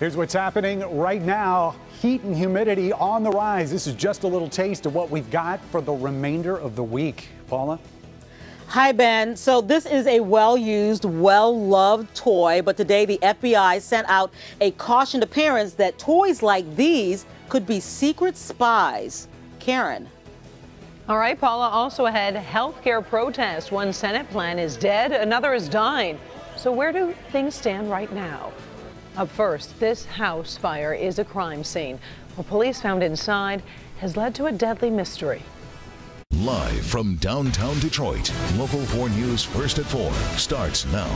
Here's what's happening right now. Heat and humidity on the rise. This is just a little taste of what we've got for the remainder of the week. Paula? Hi, Ben. So this is a well-used, well-loved toy, but today the FBI sent out a caution to parents that toys like these could be secret spies. Karen. All right, Paula, also ahead, healthcare protest. One Senate plan is dead, another is dying. So where do things stand right now? Up first, this house fire is a crime scene. What police found inside has led to a deadly mystery. Live from downtown Detroit, Local 4 News First at 4 starts now.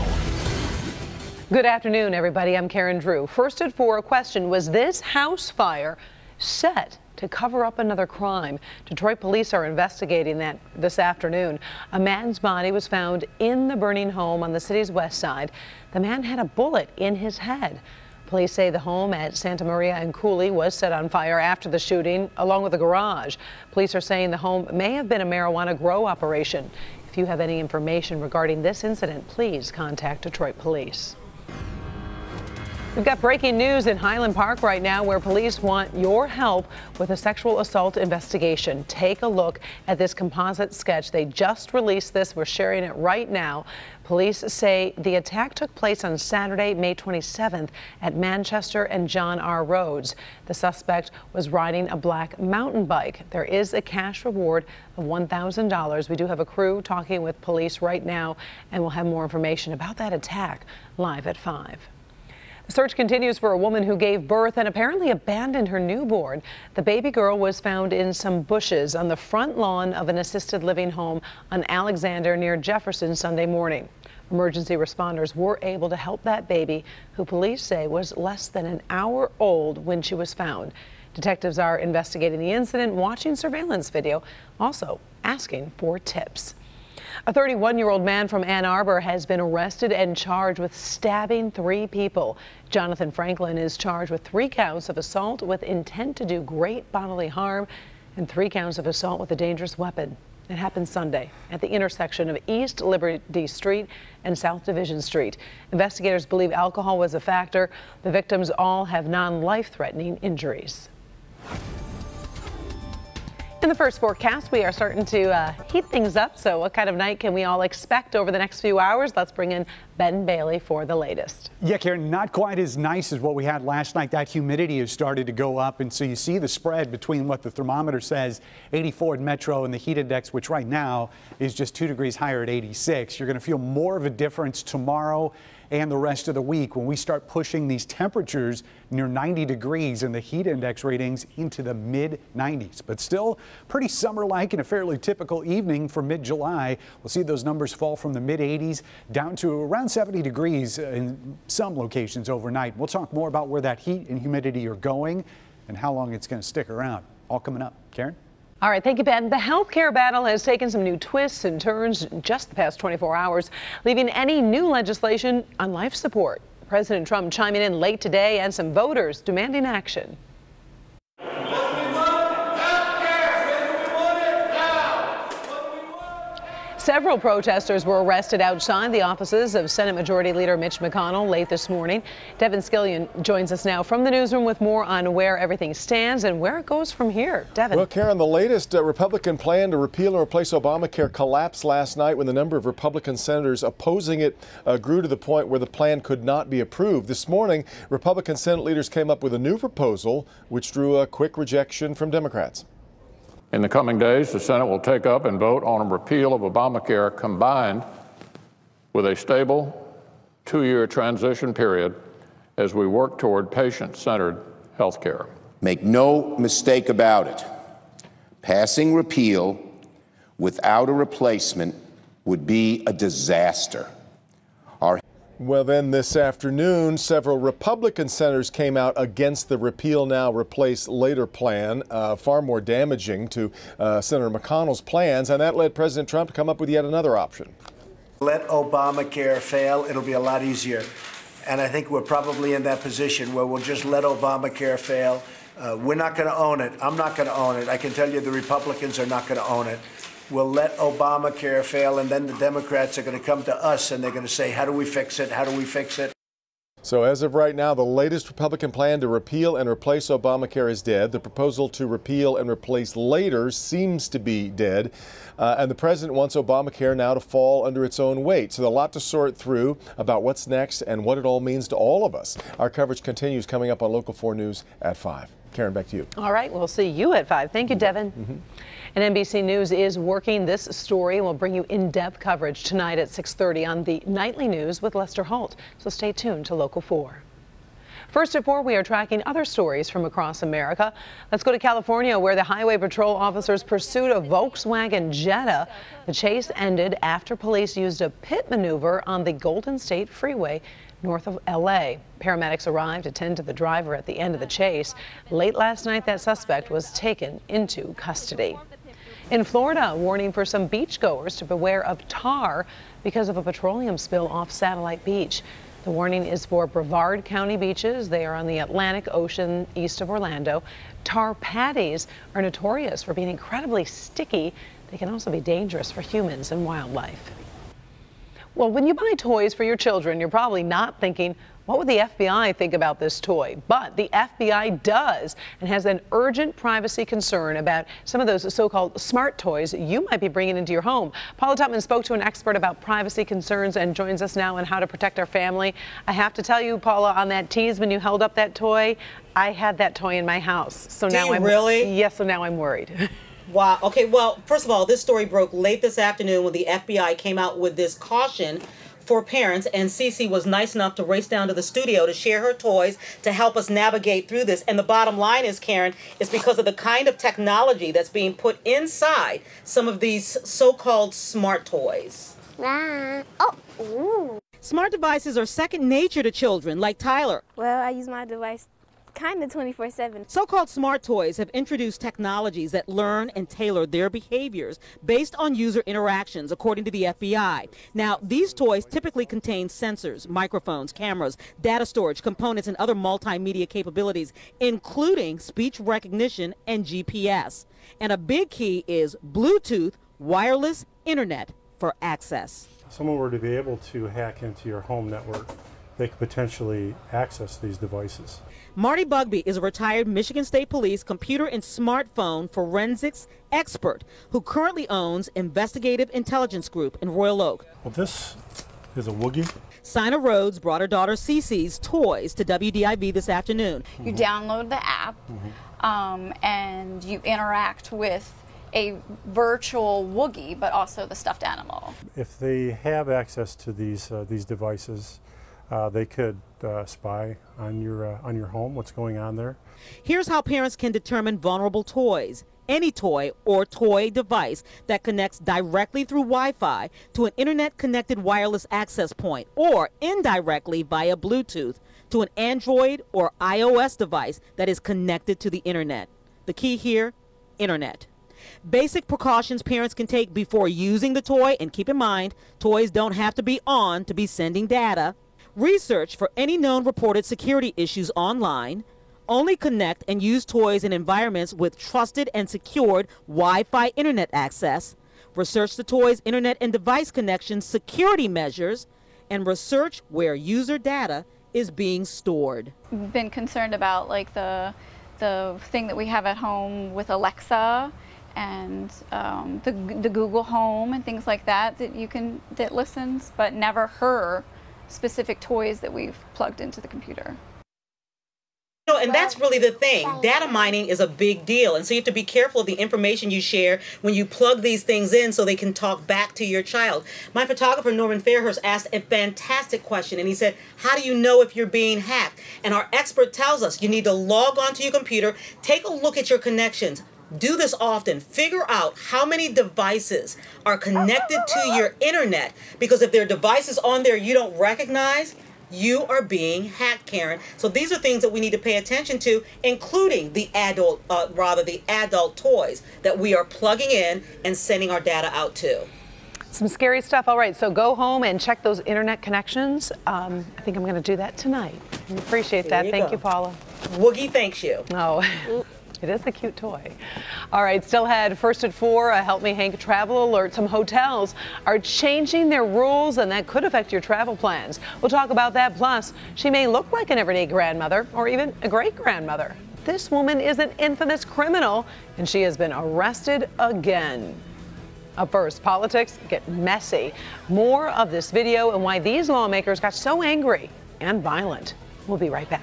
Good afternoon, everybody. I'm Karen Drew. First at 4, a question: was this house fire set to cover up another crime? Detroit police are investigating that this afternoon. A man's body was found in the burning home on the city's west side. The man had a bullet in his head. Police say the home at Santa Maria and Cooley was set on fire after the shooting, along with a garage. Police are saying the home may have been a marijuana grow operation. If you have any information regarding this incident, please contact Detroit Police. We've got breaking news in Highland Park right now, where police want your help with a sexual assault investigation. Take a look at this composite sketch. They just released this. We're sharing it right now. Police say the attack took place on Saturday, May 27th at Manchester and John R. Roads. The suspect was riding a black mountain bike. There is a cash reward of $1,000. We do have a crew talking with police right now, and we'll have more information about that attack live at 5. The search continues for a woman who gave birth and apparently abandoned her newborn. The baby girl was found in some bushes on the front lawn of an assisted living home on Alexander near Jefferson Sunday morning. Emergency responders were able to help that baby, who police say was less than an hour old when she was found. Detectives are investigating the incident, watching surveillance video, also asking for tips. A 31-year-old man from Ann Arbor has been arrested and charged with stabbing 3 people. Jonathan Franklin is charged with 3 counts of assault with intent to do great bodily harm and 3 counts of assault with a dangerous weapon. It happened Sunday at the intersection of East Liberty Street and South Division Street. Investigators believe alcohol was a factor. The victims all have non-life-threatening injuries. In the first forecast, we are starting to heat things up. So what kind of night can we all expect over the next few hours? Let's bring in Ben Bailey for the latest. Yeah, Karen, not quite as nice as what we had last night. That humidity has started to go up, and so you see the spread between what the thermometer says, 84 at Metro, and the heat index, which right now is just 2 degrees higher at 86. You're going to feel more of a difference tomorrow and the rest of the week when we start pushing these temperatures near 90 degrees and the heat index ratings into the mid-90s. But still pretty summer-like and a fairly typical evening for mid-July. We'll see those numbers fall from the mid-80s down to around 70 degrees in some locations overnight. We'll talk more about where that heat and humidity are going and how long it's going to stick around. All coming up. Karen? All right, thank you, Ben. The healthcare battle has taken some new twists and turns in just the past 24 hours, leaving any new legislation on life support. President Trump chiming in late today and some voters demanding action. Several protesters were arrested outside the offices of Senate Majority Leader Mitch McConnell late this morning. Devin Scillian joins us now from the newsroom with more on where everything stands and where it goes from here. Devin. Well, Karen, the latest Republican plan to repeal and replace Obamacare collapsed last night when the number of Republican senators opposing it grew to the point where the plan could not be approved. This morning, Republican Senate leaders came up with a new proposal, which drew a quick rejection from Democrats. In the coming days, the Senate will take up and vote on a repeal of Obamacare combined with a stable 2-year transition period as we work toward patient-centered health care. Make no mistake about it. Passing repeal without a replacement would be a disaster. Well, then this afternoon, several Republican senators came out against the repeal now replace later plan, far more damaging to Senator McConnell's plans, and that led President Trump to come up with yet another option. Let Obamacare fail. It'll be a lot easier. And I think we're probably in that position where we'll just let Obamacare fail. We're not going to own it. I'm not going to own it. I can tell you the Republicans are not going to own it. We'll let Obamacare fail, and then the Democrats are going to come to us and they're going to say, how do we fix it? How do we fix it? So as of right now, the latest Republican plan to repeal and replace Obamacare is dead. The proposal to repeal and replace later seems to be dead. And the president wants Obamacare now to fall under its own weight. So a lot to sort through about what's next and what it all means to all of us. Our coverage continues coming up on Local 4 News at 5. Karen, back to you. All right, we'll see you at 5. Thank you, Devin. And NBC News is working this story, and we'll bring you in-depth coverage tonight at 6:30 on the Nightly News with Lester Holt. So stay tuned to Local 4. First at 4, we are tracking other stories from across America. Let's go to California, where the Highway Patrol officers pursued a Volkswagen Jetta. The chase ended after police used a pit maneuver on the Golden State Freeway north of L.A. Paramedics arrived to tend to the driver at the end of the chase. Late last night, that suspect was taken into custody. In Florida, a warning for some beachgoers to beware of tar because of a petroleum spill off Satellite Beach. The warning is for Brevard County beaches. They are on the Atlantic Ocean east of Orlando. Tar patties are notorious for being incredibly sticky. They can also be dangerous for humans and wildlife. Well, when you buy toys for your children, you're probably not thinking, what would the FBI think about this toy? But the FBI does, and has an urgent privacy concern about some of those so-called smart toys you might be bringing into your home. Paula Tutman spoke to an expert about privacy concerns and joins us now on how to protect our family. I have to tell you, Paula, on that tease when you held up that toy, I had that toy in my house. So now I'm really? Yes, so now I'm worried. Wow. Okay, well, first of all, this story broke late this afternoon when the FBI came out with this caution for parents, and Cece was nice enough to race down to the studio to share her toys to help us navigate through this. And the bottom line is, Karen, it's because of the kind of technology that's being put inside some of these so-called smart toys. Smart devices are second nature to children, like Tyler. Well, I use my device kind of 24/7. So-called smart toys have introduced technologies that learn and tailor their behaviors based on user interactions, according to the FBI. Now, these toys typically contain sensors, microphones, cameras, data storage, components, and other multimedia capabilities, including speech recognition and GPS. And a big key is Bluetooth wireless internet for access. If someone were to be able to hack into your home network, they could potentially access these devices. Marty Bugbee is a retired Michigan State Police computer and smartphone forensics expert who currently owns Investigative Intelligence Group in Royal Oak. Well, this is a Woogie. Sina Rhodes brought her daughter Cece's toys to WDIV this afternoon. You download the app and you interact with a virtual Woogie, but also the stuffed animal. If they have access to these devices, they could spy on your home, what's going on there. Here's how parents can determine vulnerable toys. Any toy or toy device that connects directly through Wi-Fi to an internet-connected wireless access point, or indirectly via Bluetooth to an Android or iOS device that is connected to the internet. The key here, internet. Basic precautions parents can take before using the toy, and keep in mind, toys don't have to be on to be sending data. Research for any known reported security issues online. Only connect and use toys in environments with trusted and secured Wi-Fi internet access. Research the toy's internet and device connection security measures, and research where user data is being stored. We've been concerned about like the thing that we have at home with Alexa and the Google Home and things like that that listens, but never her specific toys that we've plugged into the computer. And that's really the thing. Data mining is a big deal. And so you have to be careful of the information you share when you plug these things in so they can talk back to your child. My photographer, Norman Fairhurst, asked a fantastic question. And he said, how do you know if you're being hacked? And our expert tells us you need to log onto your computer, take a look at your connections. Do this often. Figure out how many devices are connected to your internet, because if there are devices on there you don't recognize, you are being hacked, Karen. So these are things that we need to pay attention to, including the adult toys that we are plugging in and sending our data out to. Some scary stuff. All right, so go home and check those internet connections. I think I'm going to do that tonight. I appreciate that. Thank you, Paula. Woogie thanks you. Oh. It is a cute toy. All right, still ahead, first at 4, a Help Me Hank travel alert. Some hotels are changing their rules, and that could affect your travel plans. We'll talk about that. Plus, she may look like an everyday grandmother or even a great-grandmother. This woman is an infamous criminal, and she has been arrested again. Up first, politics get messy. More of this video and why these lawmakers got so angry and violent. We'll be right back.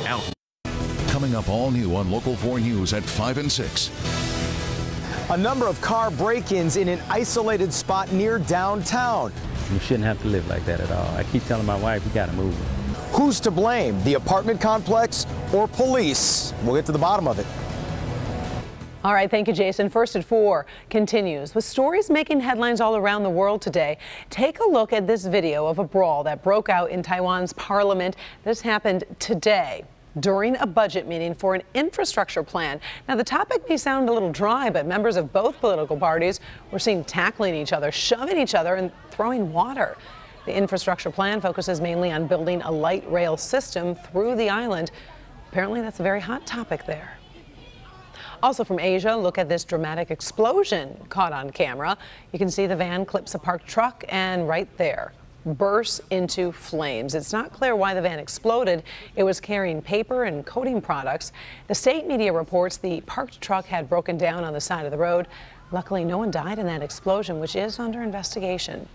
Out. Coming up all new on Local 4 News at 5 and 6. A number of car break-ins in an isolated spot near downtown. You shouldn't have to live like that at all. I keep telling my wife, we gotta move. Who's to blame? The apartment complex or police? We'll get to the bottom of it. All right, thank you, Jason. First at 4 continues with stories making headlines all around the world today. Take a look at this video of a brawl that broke out in Taiwan's parliament. This happened today during a budget meeting for an infrastructure plan. Now, the topic may sound a little dry, but members of both political parties were seen tackling each other, shoving each other, and throwing water. The infrastructure plan focuses mainly on building a light rail system through the island. Apparently, that's a very hot topic there. Also from Asia, look at this dramatic explosion caught on camera. You can see the van clips a parked truck and right there bursts into flames. It's not clear why the van exploded. It was carrying paper and coating products. The state media reports the parked truck had broken down on the side of the road. Luckily, no one died in that explosion, which is under investigation.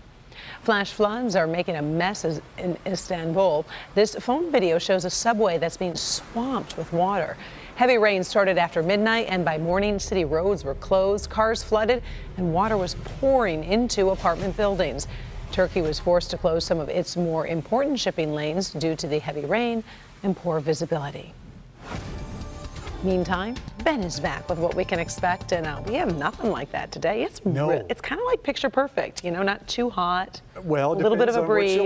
Flash floods are making a mess in Istanbul. This phone video shows a subway that's being swamped with water. Heavy rain started after midnight, and by morning, city roads were closed, cars flooded, and water was pouring into apartment buildings. Turkey was forced to close some of its more important shipping lanes due to the heavy rain and poor visibility. Meantime, Ben is back with what we can expect, and we have nothing like that today. It's kind of like picture perfect, you know, not too hot. Well, a little bit of a breeze.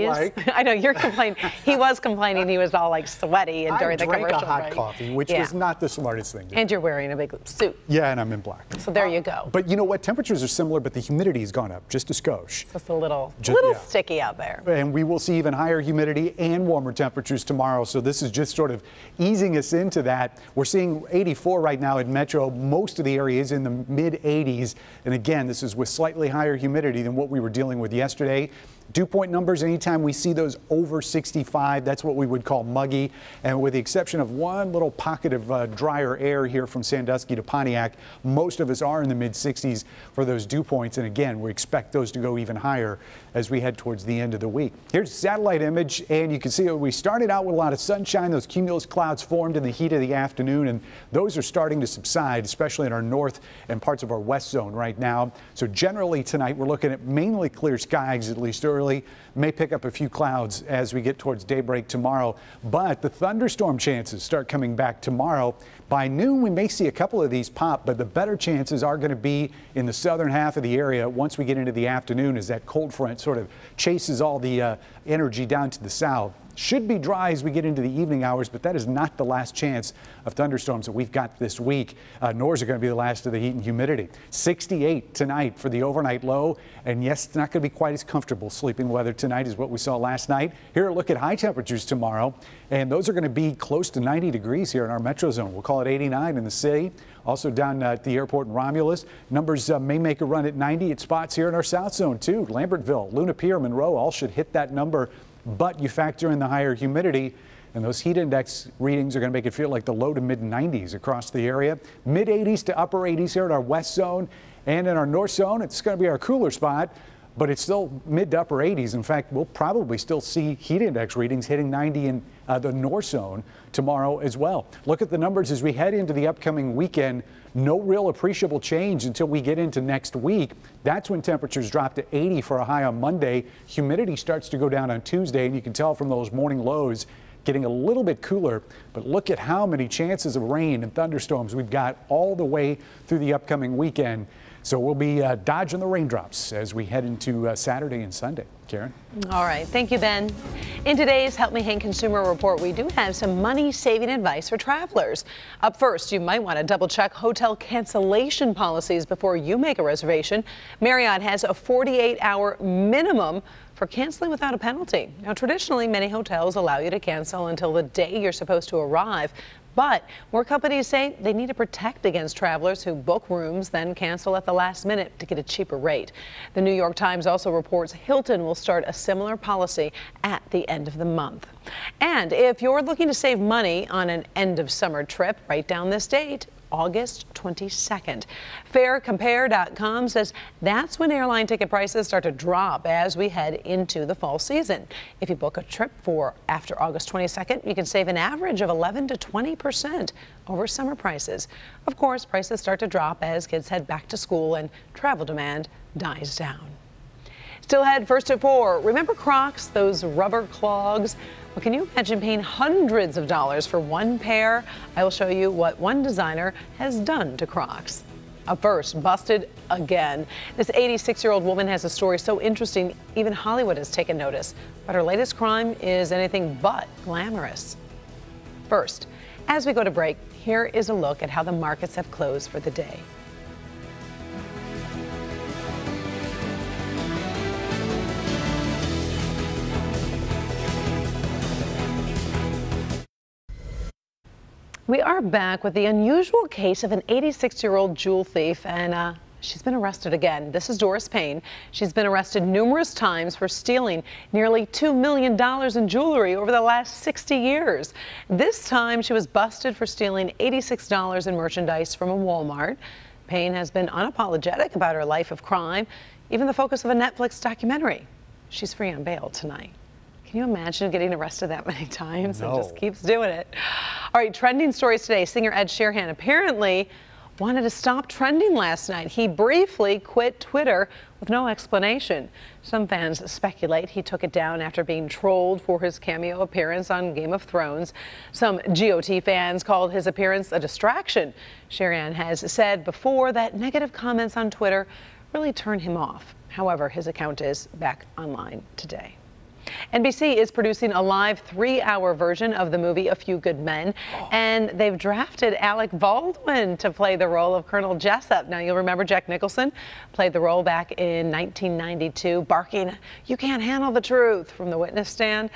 I know you're complaining. He was complaining. He was all like sweaty and during the commercial. I drank a hot coffee, which was not the smartest thing. And you're wearing a big suit. Yeah, and I'm in black. So there you go. But you know what? Temperatures are similar, but the humidity has gone up just a skosh. So it's a little sticky out there. And we will see even higher humidity and warmer temperatures tomorrow. So this is just sort of easing us into that. We're seeing 84 right now in Metro. Most of the area is in the mid 80s. And again, this is with slightly higher humidity than what we were dealing with yesterday. Dew point numbers, anytime we see those over 65, that's what we would call muggy. And with the exception of one little pocket of drier air here from Sandusky to Pontiac, most of us are in the mid 60s for those dew points. And again, we expect those to go even higher as we head towards the end of the week. Here's a satellite image, and you can see we started out with a lot of sunshine. Those cumulus clouds formed in the heat of the afternoon, and those are starting to subside, especially in our north and parts of our west zone right now. So generally tonight, we're looking at mainly clear skies, at least early. May pick up a few clouds as we get towards daybreak tomorrow, but the thunderstorm chances start coming back tomorrow. By noon, we may see a couple of these pop, but the better chances are going to be in the southern half of the area once we get into the afternoon as that cold front sort of chases all the energy down to the south. Should be dry as we get into the evening hours, but that is not the last chance of thunderstorms that we've got this week, nor is it going to be the last of the heat and humidity. 68 tonight for the overnight low, and yes, it's not going to be quite as comfortable sleeping weather tonight as what we saw last night. Here, look at high temperatures tomorrow, and those are going to be close to 90 degrees here in our metro zone. We'll call it 89 in the city. Also down at the airport in Romulus, numbers may make a run at 90 at spots here in our south zone too. Lambertville, Luna Pier, Monroe all should hit that number. But you factor in the higher humidity, and those heat index readings are going to make it feel like the low to mid 90s across the area. Mid 80s to upper 80s here in our west zone, and in our north zone, it's going to be our cooler spot, but it's still mid to upper 80s. In fact, we'll probably still see heat index readings hitting 90 in the north zone tomorrow as well. Look at the numbers as we head into the upcoming weekend. No real appreciable change until we get into next week. That's when temperatures drop to 80 for a high on Monday. Humidity starts to go down on Tuesday, and you can tell from those morning lows getting a little bit cooler. But look at how many chances of rain and thunderstorms we've got all the way through the upcoming weekend. So we'll be dodging the raindrops as we head into Saturday and Sunday. Karen? All right. Thank you, Ben. In today's Help Me Hank Consumer Report, we do have some money-saving advice for travelers. Up first, you might want to double-check hotel cancellation policies before you make a reservation. Marriott has a 48-hour minimum for canceling without a penalty. Now, traditionally, many hotels allow you to cancel until the day you're supposed to arrive. but more companies say they need to protect against travelers who book rooms, then cancel at the last minute to get a cheaper rate. The New York Times also reports Hilton will start a similar policy at the end of the month. And if you're looking to save money on an end of summer trip, write down this date, August 22nd. FareCompare.com says that's when airline ticket prices start to drop as we head into the fall season. If you book a trip for after August 22nd, you can save an average of 11 to 20% over summer prices. Of course, prices start to drop as kids head back to school and travel demand dies down. Still ahead, first at 4. Remember Crocs, those rubber clogs? Well, can you imagine paying hundreds of dollars for one pair? I will show you what one designer has done to Crocs. Up first, busted again. This 86-year-old woman has a story so interesting, even Hollywood has taken notice. But her latest crime is anything but glamorous. First, as we go to break, here is a look at how the markets have closed for the day. We are back with the unusual case of an 86-year-old jewel thief, and she's been arrested again. This is Doris Payne. She's been arrested numerous times for stealing nearly $2 million in jewelry over the last 60 years. This time, she was busted for stealing $86 in merchandise from a Walmart. Payne has been unapologetic about her life of crime, even the focus of a Netflix documentary. She's free on bail tonight. Can you imagine getting arrested that many times? No. And just keeps doing it. All right, trending stories today. Singer Ed Sheeran apparently wanted to stop trending last night. He briefly quit Twitter with no explanation. Some fans speculate he took it down after being trolled for his cameo appearance on Game of Thrones. Some GOT fans called his appearance a distraction. Sheeran has said before that negative comments on Twitter really turn him off. However, his account is back online today. NBC is producing a live 3-hour version of the movie A Few Good Men, and they've drafted Alec Baldwin to play the role of Colonel Jessup. Now, you'll remember Jack Nicholson played the role back in 1992, barking, "You can't handle the truth," from the witness stand.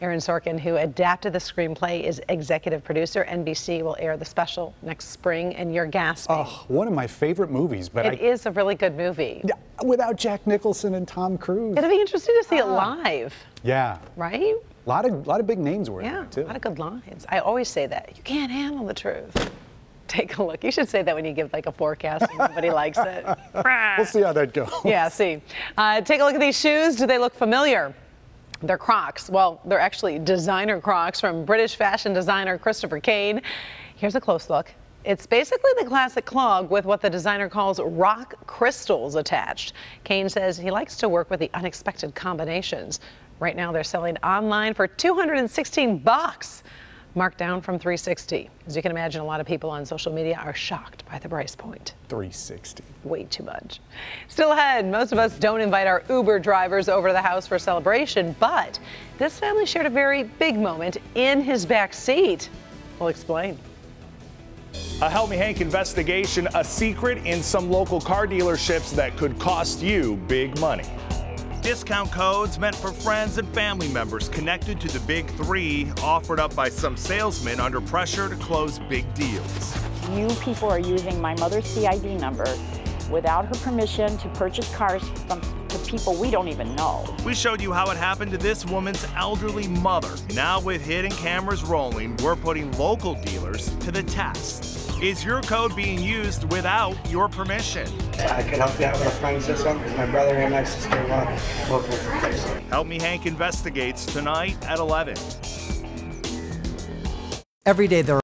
Aaron Sorkin, who adapted the screenplay, is executive producer. NBC will air the special next spring, and you're gasping. Oh, one of my favorite movies, but it is a really good movie. Yeah, without Jack Nicholson and Tom Cruise. It'll be interesting to see it live. Yeah. Right? A lot of big names were in Yeah, it, too. a lot of good lines. I always say that. You can't handle the truth. Take a look. You should say that when you give like a forecast and nobody likes it. We'll see how that goes. Yeah, see. Take a look at these shoes. Do they look familiar? They're Crocs. Well, they're actually designer Crocs from British fashion designer Christopher Kane. Here's a close look. It's basically the classic clog with what the designer calls rock crystals attached. Kane says he likes to work with the unexpected combinations. Right now they're selling online for $216, marked down from $360. As you can imagine, a lot of people on social media are shocked by the price point. $360. Way too much. Still ahead, most of us don't invite our Uber drivers over to the house for a celebration, but this family shared a very big moment in his back seat. We'll explain. A Help Me Hank investigation, a secret in some local car dealerships that could cost you big money. Discount codes meant for friends and family members connected to the big three, offered up by some salesmen under pressure to close big deals. You people are using my mother's CID number without her permission to purchase cars from people we don't even know. We showed you how it happened to this woman's elderly mother. Now with hidden cameras rolling, we're putting local dealers to the test. Is your code being used without your permission? I can help you out with a friend system because my brother and my sister-in-law both work for Facebook. Help Me Hank investigates tonight at 11. Every day there